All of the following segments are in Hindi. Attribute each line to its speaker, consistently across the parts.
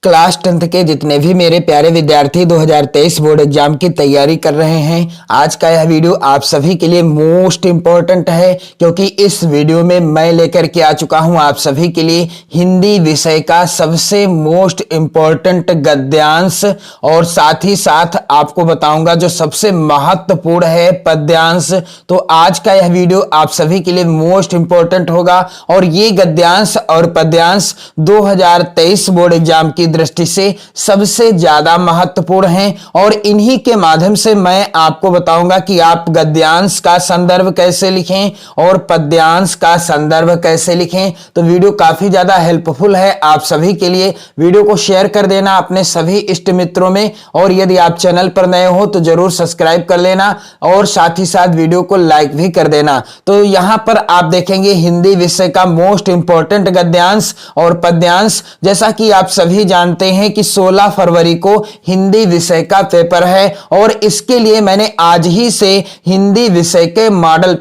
Speaker 1: क्लास 10th के जितने भी मेरे प्यारे विद्यार्थी 2023 बोर्ड एग्जाम की तैयारी कर रहे हैं, आज का यह वीडियो आप सभी के लिए मोस्ट इंपॉर्टेंट है, क्योंकि इस वीडियो में मैं लेकर के आ चुका हूं आप सभी के लिए हिंदी विषय का सबसे मोस्ट इंपॉर्टेंट गद्यांश और साथ ही साथ आपको बताऊंगा जो सबसे महत्वपूर्ण है पद्यांश। तो आज का यह वीडियो आप सभी के लिए मोस्ट इंपॉर्टेंट होगा और ये गद्यांश और पद्यांश 2023 बोर्ड एग्जाम की दृष्टि से सबसे ज्यादा महत्वपूर्ण हैं और इन्हीं के माध्यम से मैं आपको बताऊंगा कि आप गद्यांश का संदर्भ कैसे लिखें और पद्यांश का संदर्भ कैसे लिखें। तो वीडियो काफी ज्यादा हेल्पफुल है आप सभी के लिए। वीडियो को शेयर कर देना अपने सभी इष्ट मित्रों में और यदि आप चैनल पर नए हो तो जरूर सब्सक्राइब कर लेना और साथ ही साथ वीडियो को लाइक भी कर देना। तो यहां पर आप देखेंगे हिंदी विषय का मोस्ट इंपॉर्टेंट गद्यांश और पद्यांश। जैसा कि आप सभी जानते हैं कि 16 फरवरी को हिंदी विषय का पेपर है और इसके लिए मैंने आज ही से हिंदी विषय के मॉडल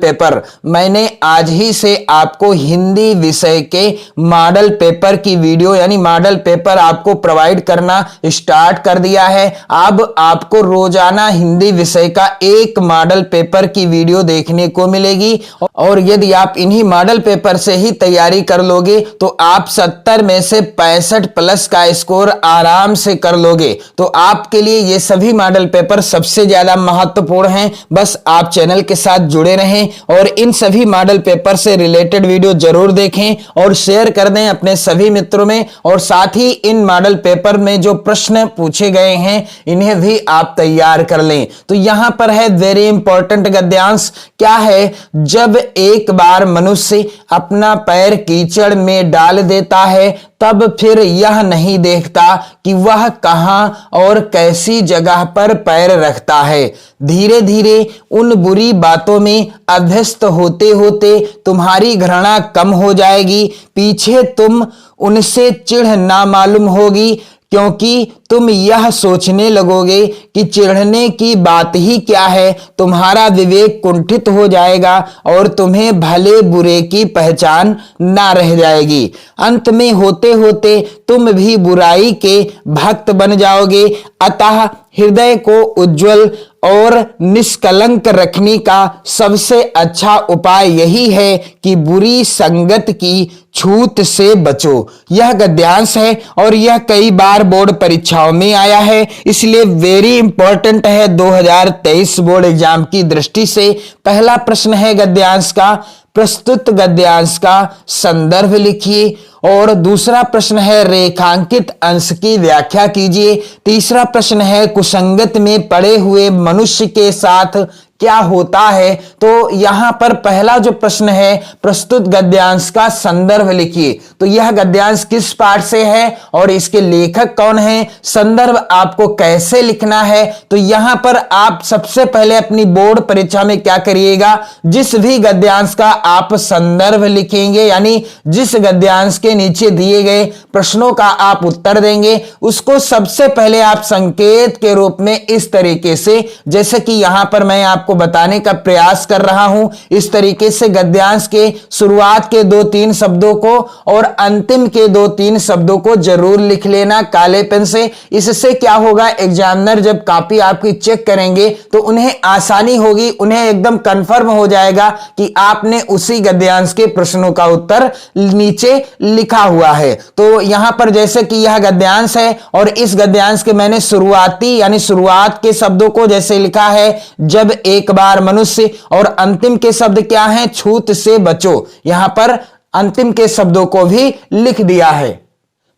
Speaker 1: पेपर की वीडियो यानी मॉडल पेपर आपको प्रोवाइड करना स्टार्ट कर दिया है। अब आपको रोजाना हिंदी विषय का एक मॉडल पेपर की वीडियो देखने को मिलेगी और यदि आप इन्हीं मॉडल पेपर से ही तैयारी कर लोगे तो आप 70 में से 65 प्लस का स्कोर आराम से कर लोगे। तो आपके लिए ये सभी मॉडल पेपर सबसे ज्यादा महत्वपूर्ण हैं। बस आप चैनल के साथ जुड़े रहें और इन सभी मॉडल पेपर से रिलेटेड वीडियो जरूर देखें और शेयर कर दें अपने सभी मित्रों में और साथ ही इन मॉडल पेपर में जो प्रश्न पूछे गए हैं इन्हें भी आप तैयार कर लें। तो यहां पर है वेरी इंपॉर्टेंट गद्यांश। क्या है? जब एक बार मनुष्य अपना पैर कीचड़ में डाल देता है तब फिर यह नहीं देखता कि वह कहां और कैसी जगह पर पैर रखता है। धीरे धीरे उन बुरी बातों में अभ्यस्त होते होते तुम्हारी घृणा कम हो जाएगी। पीछे तुम उनसे चिढ़ ना मालूम होगी, क्योंकि तुम यह सोचने लगोगे कि चिढ़ने की बात ही क्या है। तुम्हारा विवेक कुंठित हो जाएगा और तुम्हें भले बुरे की पहचान ना रह जाएगी। अंत में होते होते तुम भी बुराई के भक्त बन जाओगे। अतः हृदय को उज्जवल और निष्कलंक रखने का सबसे अच्छा उपाय यही है कि बुरी संगत की छूत से बचो। यह गद्यांश है और यह कई बार बोर्ड परीक्षाओं में आया है, इसलिए वेरी इंपॉर्टेंट है 2023 बोर्ड एग्जाम की दृष्टि से। पहला प्रश्न है गद्यांश का, प्रस्तुत गद्यांश का संदर्भ लिखिए। और दूसरा प्रश्न है रेखांकित अंश की व्याख्या कीजिए। तीसरा प्रश्न है कुसंगत में पड़े हुए मनुष्य के साथ क्या होता है। तो यहां पर पहला जो प्रश्न है प्रस्तुत गद्यांश का संदर्भ लिखिए। तो यह गद्यांश किस पाठ से है और इसके लेखक कौन है, संदर्भ आपको कैसे लिखना है। तो यहां पर आप सबसे पहले अपनी बोर्ड परीक्षा में क्या करिएगा, जिस भी गद्यांश का आप संदर्भ लिखेंगे यानी जिस गद्यांश के नीचे दिए गए प्रश्नों का आप उत्तर देंगे, उसको सबसे पहले आप संकेत के रूप में इस तरीके से, जैसे कि यहां पर मैं आपको बताने का प्रयास कर रहा हूं, इस तरीके से गद्यांश के शुरुआत के 2-3 शब्दों को और अंतिम के 2-3 शब्दों को जरूर लिख लेना काले पेन से। इससे क्या होगा, एग्जामिनर जब कॉपी आपकी चेक करेंगे तो उन्हें आसानी होगी, उन्हें एकदम कंफर्म हो जाएगा कि आपने उसी गद्यांश के प्रश्नों का उत्तर नीचे लिखा हुआ है। तो यहां पर जैसे कि यह गद्यांश है और इस गद्यांश के मैंने शुरुआती यानी शुरुआत के शब्दों को जैसे लिखा है जब एक बार मनुष्य, और अंतिम के शब्द क्या हैं, छूत से बचो। यहां पर अंतिम के शब्दों को भी लिख दिया है।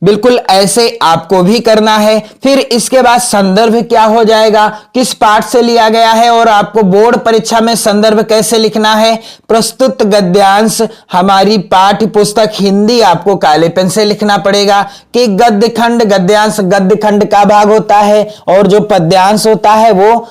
Speaker 1: बिल्कुल ऐसे आपको भी करना है। फिर इसके बाद संदर्भ क्या हो जाएगा, किस पाठ से लिया गया है और आपको बोर्ड परीक्षा में संदर्भ कैसे लिखना है। प्रस्तुत गद्यांश हमारी पाठ्य पुस्तक हिंदी आपको काले पेन से लिखना पड़ेगा कि गद्यखंड, गद्यांश गद्यखंड का भाग होता है और जो पद्यांश होता है वो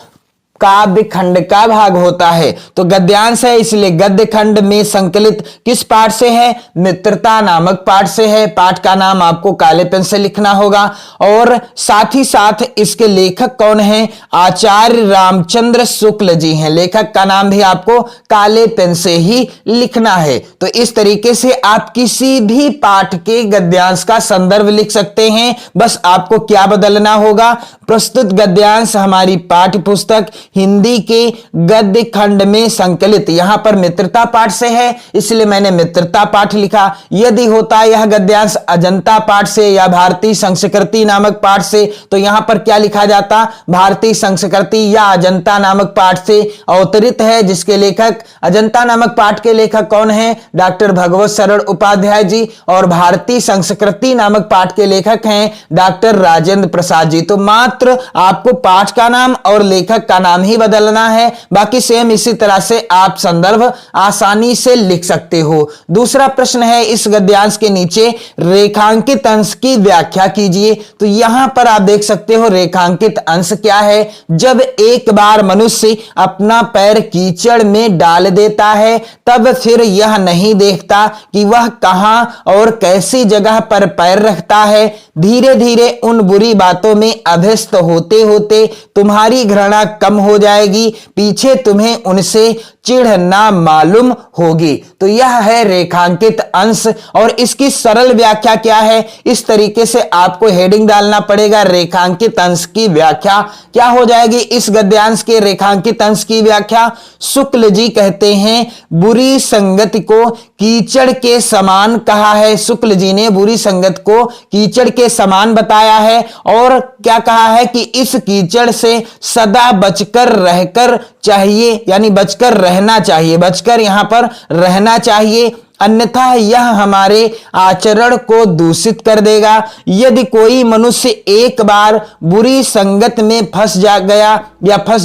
Speaker 1: काव्य खंड का भाग होता है। तो गद्यांश है, इसलिए गद्य खंड में संकलित किस पाठ से है? मित्रता नामक पाठ से है। पाठ का नाम आपको काले पेन से लिखना होगा और साथ ही साथ इसके लेखक कौन हैं? आचार्य रामचंद्र शुक्ल जी हैं। लेखक का नाम भी आपको काले पेन से ही लिखना है। तो इस तरीके से आप किसी भी पाठ के गद्यांश का संदर्भ लिख सकते हैं। बस आपको क्या बदलना होगा? प्रस्तुत गद्यांश हमारी पाठ्य पुस्तक हिंदी के गद्य खंड में संकलित, यहां पर मित्रता पाठ से है इसलिए मैंने मित्रता पाठ लिखा। यदि होता यह गद्यांश अजंता पाठ से या भारतीय संस्कृति नामक पाठ से, तो यहां पर क्या लिखा जाता? भारतीय संस्कृति या अजंता नामक पाठ से अवतरित है, जिसके लेखक अजंता नामक पाठ के लेखक कौन है? डॉक्टर भगवत शरण उपाध्याय जी। और भारतीय संस्कृति नामक पाठ के लेखक हैं डॉक्टर राजेंद्र प्रसाद जी। तो मात्र आपको पाठ का नाम और लेखक का नाम ही बदलना है, बाकी सेम इसी तरह से आप संदर्भ आसानी से लिख सकते हो। दूसरा प्रश्न है, इस गद्यांश के नीचे रेखांकित अंश की व्याख्या कीजिए। तो यहां पर आप देख सकते हो रेखांकित अंश क्या है? जब एक बार मनुष्य अपना पैर कीचड़ में डाल देता है तब फिर यह नहीं देखता कि वह कहां और कैसी जगह पर पैर रखता है। धीरे धीरे उन बुरी बातों में अभ्यस्त होते होते तुम्हारी घृणा कम हो जाएगी, पीछे तुम्हें उनसे चिढ़ ना मालूम होगी। तो यह है रेखांकित अंश और इसकी सरल व्याख्या क्या है? इस तरीके से आपको हेडिंग डालना पड़ेगा, रेखांकित अंश की व्याख्या क्या हो जाएगी? इस गद्यांश के रेखांकित अंश की व्याख्या शुक्ल जी कहते हैं बुरी संगति को कीचड़ के समान कहा है। शुक्ल जी ने बुरी संगत को कीचड़ के समान बताया है और क्या कहा है कि इस कीचड़ से सदा बचकर रहकर चाहिए, यानी बचकर रहना चाहिए, बचकर यहां पर रहना चाहिए, अन्यथा यह हमारे आचरण को दूषित कर देगा। यदि कोई मनुष्य एक बार बुरी संगत में फंस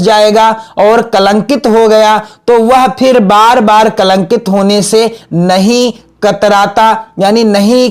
Speaker 1: जाएगा और कलंकित हो गया तो वह फिर बार बार कलंकित होने से नहीं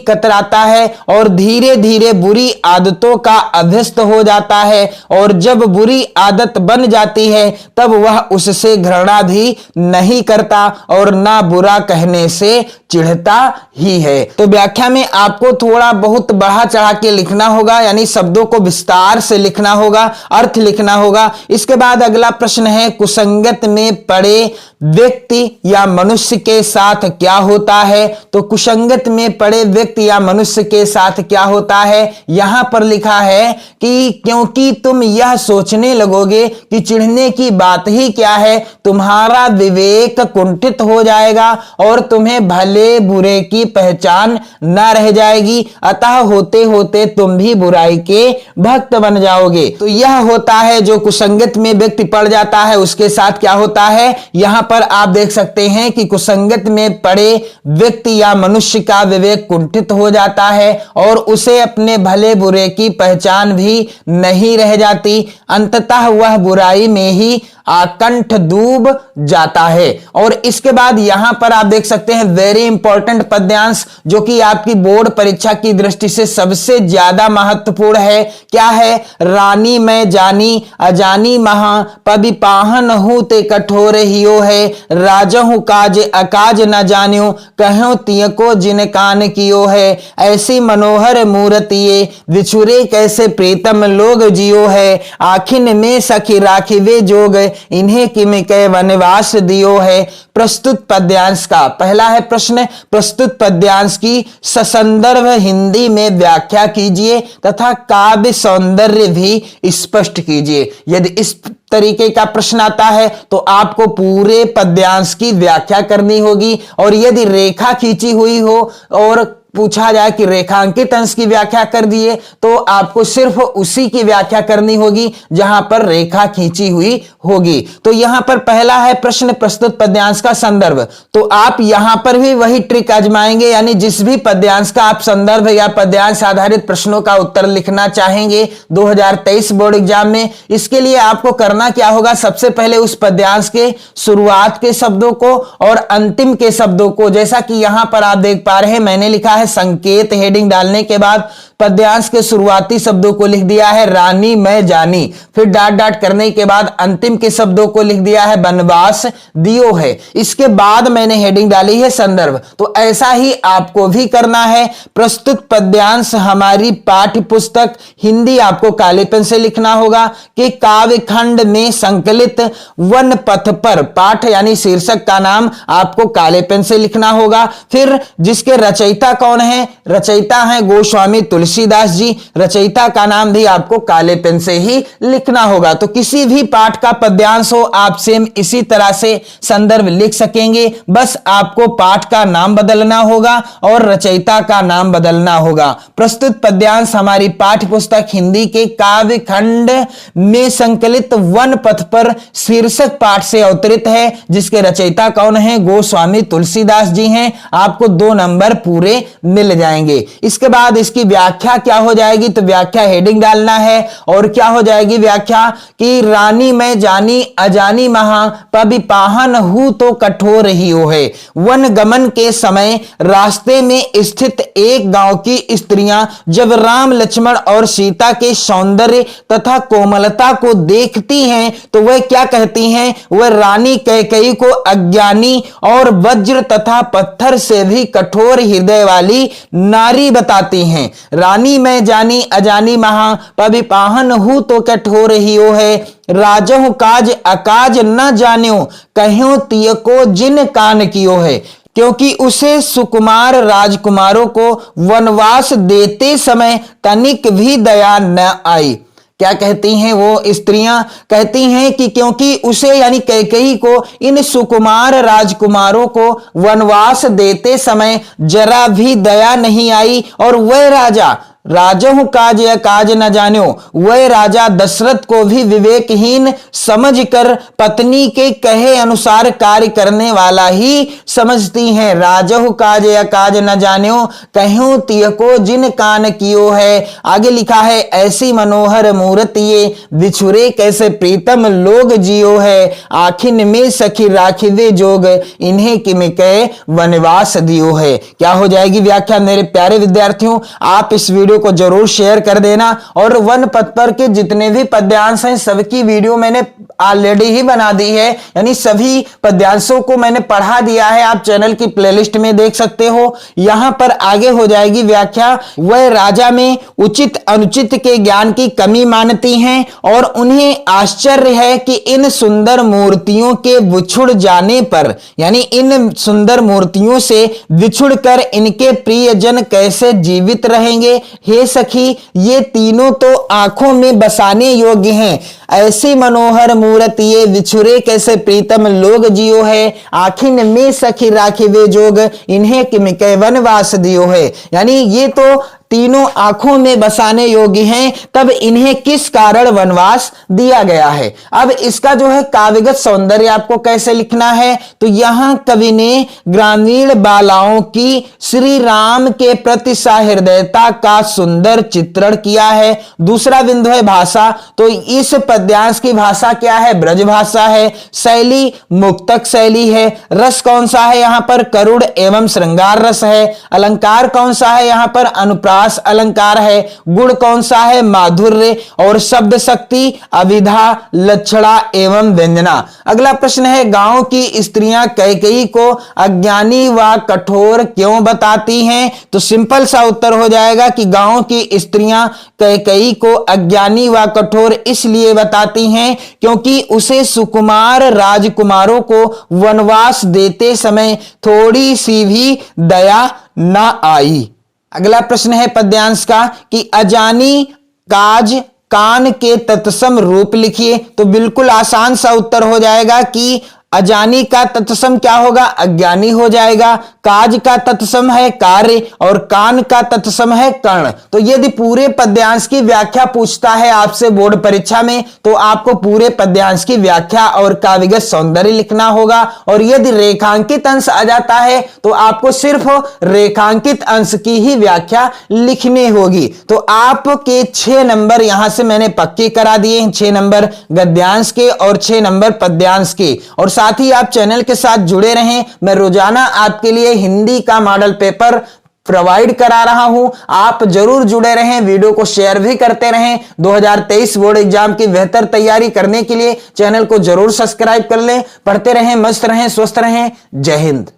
Speaker 1: कतराता है और धीरे धीरे बुरी आदतों का अभ्यस्त हो जाता है और जब बुरी आदत बन जाती है तब वह उससे घृणा भी नहीं करता और ना बुरा कहने से चिढ़ता ही है। तो व्याख्या में आपको थोड़ा बहुत बढ़ा चढ़ा के लिखना होगा, यानी शब्दों को विस्तार से लिखना होगा, अर्थ लिखना होगा। इसके बाद अगला प्रश्न है, कुसंगत में पड़े व्यक्ति या मनुष्य के साथ क्या होता है? तो कुसंगत में पड़े व्यक्ति या मनुष्य के साथ क्या होता है? यहां पर लिखा है कि क्योंकि तुम यह सोचने लगोगे कि चिढ़ने की बात ही क्या है, तुम्हारा विवेक कुंठित हो जाएगा और तुम्हें भले बुरे की पहचान न रह जाएगी, अतः होते होते तुम भी बुराई के भक्त बन जाओगे। तो यह होता है जो कुसंगत में व्यक्ति पड़ जाता है उसके साथ क्या होता है। यहां पर आप देख सकते हैं कि कुसंगत में पड़े व्यक्ति या मनुष्य का विवेक कुंठित हो जाता है और उसे अपने भले बुरे की पहचान भी नहीं रह जाती, अंततः वह बुराई में ही आकंठ डूब जाता है। और इसके बाद यहां पर आप देख सकते हैं वेरी इंपॉर्टेंट पद्यांश जो कि आपकी बोर्ड परीक्षा की दृष्टि से सबसे ज्यादा महत्वपूर्ण है। क्या है? रानी मैं जानी अजानी महा पबिपाहन हूं ते कठोर हियो है, राजहू काज अकाज न जान्यो कहो तिय को जिन कान कियो है, ऐसी मनोहर मूर्तिये विछुरे कैसे प्रीतम लोग जियो है, आखिन में सखी राखिवे जोग इन्हें किम के वनवास दियो है। प्रस्तुत पद्यांश का पहला है प्रश्न, प्रस्तुत पद्यांश की ससंदर्भ हिंदी में व्याख्या कीजिए तथा काव्य सौंदर्य भी स्पष्ट कीजिए। यदि इस तरीके का प्रश्न आता है तो आपको पूरे पद्यांश की व्याख्या करनी होगी और यदि रेखा खींची हुई हो और पूछा जाए कि रेखांकित अंश की व्याख्या कर दिए तो आपको सिर्फ उसी की व्याख्या करनी होगी जहां पर रेखा खींची हुई होगी। तो यहां पर पहला है प्रश्न, प्रस्तुत पद्यांश का संदर्भ। तो आप यहां पर भी वही ट्रिक आजमाएंगे, यानी जिस भी पद्यांश का आप संदर्भ या पद्यांश आधारित प्रश्नों का उत्तर लिखना चाहेंगे 2023 बोर्ड एग्जाम में, इसके लिए आपको करना क्या होगा? सबसे पहले उस पद्यांश के शुरुआत के शब्दों को और अंतिम के शब्दों को, जैसा कि यहां पर आप देख पा रहे हैं मैंने लिखा है संकेत हेडिंग डालने के बाद पद्यांश के शुरुआती शब्दों को लिख दिया है रानी मैं जानी, फिर डॉट डॉट करने के बाद अंतिम के शब्दों को लिख दिया है वनवास दियो है। इसके बाद मैंने हेडिंग डाली है संदर्भ। तो ऐसा ही आपको भी करना है। प्रस्तुत पद्यांश हमारी पाठ्य पुस्तक हिंदी आपको काले पेन से लिखना होगा कि काव्य खंड में संकलित वन पथ पर, पाठ यानी शीर्षक का नाम आपको काले पेन से लिखना होगा। फिर जिसके रचयिता कौन है, रचयिता है गोस्वामी तुलसीदास जी, रचयिता का नाम भी आपको काले पेन से ही लिखना होगा। तो किसी भी पाठ का पद्यांश हो आप सेम इसी तरह से संदर्भ लिख सकेंगे, बस आपको पाठ का नाम बदलना होगा और रचयिता का नाम बदलना होगा। प्रस्तुत पद्यांश हमारी पाठ्य पुस्तक हिंदी के काव्य खंड में संकलित वन पथ पर शीर्षक पाठ से अवतरित है, जिसके रचयिता कौन है, गोस्वामी तुलसीदास जी हैं। आपको 2 नंबर पूरे मिल जाएंगे। इसके बाद इसकी व्याख्या क्या हो जाएगी, तो व्याख्या हेडिंग डालना है और क्या हो जाएगी व्याख्या कि रानी मैं जानी अजानी महा पबिपाहन हूं तो कठोर ही हो है। वन गमन के समय रास्ते में स्थित एक गांव की स्त्रियां जब राम लक्ष्मण और सीता के सौंदर्य तथा कोमलता को देखती हैं तो वह क्या कहती हैं, वह रानी कैकेयी को अज्ञानी और वज्र तथा पत्थर से भी कठोर हृदय वाली नारी बताती हैं। रानी मैं जानी अजानी महा पबिपाहन हूं तो कठोर ही हो है। राजहु काज अकाज न जान्यो कह्यो तिय को जिन कान कियो है। क्योंकि उसे सुकुमार राजकुमारों को वनवास देते समय तनिक भी दया न आई। क्या कहती हैं वो स्त्रियां, कहती हैं कि क्योंकि उसे यानी कैकेयी को इन सुकुमार राजकुमारों को वनवास देते समय जरा भी दया नहीं आई और वह राजा राजहु काज या काज न जान्यो, वह राजा दशरथ को भी विवेकहीन समझकर पत्नी के कहे अनुसार कार्य करने वाला ही समझती हैं। राजहु काज या काज न जान्यो कह्यो तिय को जिन कान कियो है। आगे लिखा है ऐसी मनोहर मूर्ति ये बिछुरे कैसे प्रीतम लोग जियो है। आखिन में सखी राखिवे जोग इन्हें किम कह वनवास दियो है। क्या हो जाएगी व्याख्या मेरे प्यारे विद्यार्थियों, आप इस वीडियो को जरूर शेयर कर देना और वन पथ पर के जितने भी पद्यांश हैं सबकी वीडियो मैंने ऑलरेडी ही बना दी है, यानी सभी पद्यांशों को मैंने पढ़ा दिया है। आप चैनल की प्लेलिस्ट में देख सकते हो। यहां पर आगे हो जाएगी व्याख्या। वह राजा में उचित अनुचित के ज्ञान की कमी मानती हैं और उन्हें आश्चर्य है कि इन सुंदर मूर्तियों के बिछुड़ जाने पर, यानी इन सुंदर मूर्तियों से बिछुड़कर इनके प्रियजन कैसे जीवित रहेंगे। हे सखी ये तीनों तो आंखों में बसाने योग्य हैं। ऐसी मनोहर मूर्ति ये बिछुरे कैसे प्रीतम लोग जियो है। आखिन में सखी राखिवे जोग इन्हें किम कह वनवास दियो है। यानी ये तो तीनों आंखों में बसाने योग्य हैं, तब इन्हें किस कारण वनवास दिया गया है। अब इसका जो है काव्यगत सौंदर्य आपको कैसे लिखना है, तो यहां कवि ने ग्रामीण बालाओं की श्री राम के प्रति सहृदयता का सुंदर चित्रण किया है। दूसरा बिंदु है भाषा, तो इस पद्यांश की भाषा क्या है, ब्रज भाषा है। शैली मुक्तक शैली है। रस कौन सा है, यहां पर करुण एवं श्रृंगार रस है। अलंकार कौन सा है, यहां पर अनुप्रास अलंकार है। गुण कौन सा है, माधुर्य और शब्द शक्ति, अभिधा, लक्षणा एवं व्यंजना। अगला प्रश्न है गांव की स्त्रियां कैकेयी को अज्ञानी व कठोर क्यों बताती हैं, तो सिंपल सा उत्तर हो जाएगा कि गांव की स्त्रियां कैकेयी को अज्ञानी व कठोर इसलिए बताती हैं क्योंकि उसे सुकुमार राजकुमारों को वनवास देते समय थोड़ी सी भी दया न आई। अगला प्रश्न है पद्यांश का कि अजानी काज कान के तत्सम रूप लिखिए, तो बिल्कुल आसान सा उत्तर हो जाएगा कि अजानी का तत्सम क्या होगा, अज्ञानी हो जाएगा। काज का तत्सम है कार्य और कान का तत्सम है कर्ण। तो यदि पूरे पद्यांश की व्याख्या पूछता है आपसे बोर्ड परीक्षा में, तो आपको पूरे पद्यांश की व्याख्या और काव्यगत सौंदर्य लिखना होगा। और यदि रेखांकित अंश आ जाता है तो आपको सिर्फ रेखांकित अंश की ही व्याख्या लिखनी होगी। तो आपके 6 नंबर यहां से मैंने पक्के करा दिए हैं, 6 नंबर गद्यांश के और 6 नंबर पद्यांश के। और साथ ही आप चैनल के साथ जुड़े रहें। मैं रोजाना आपके लिए हिंदी का मॉडल पेपर प्रोवाइड करा रहा हूं। आप जरूर जुड़े रहें, वीडियो को शेयर भी करते रहें। 2023 बोर्ड एग्जाम की बेहतर तैयारी करने के लिए चैनल को जरूर सब्सक्राइब कर लें। पढ़ते रहें, मस्त रहें, स्वस्थ रहें। जय हिंद।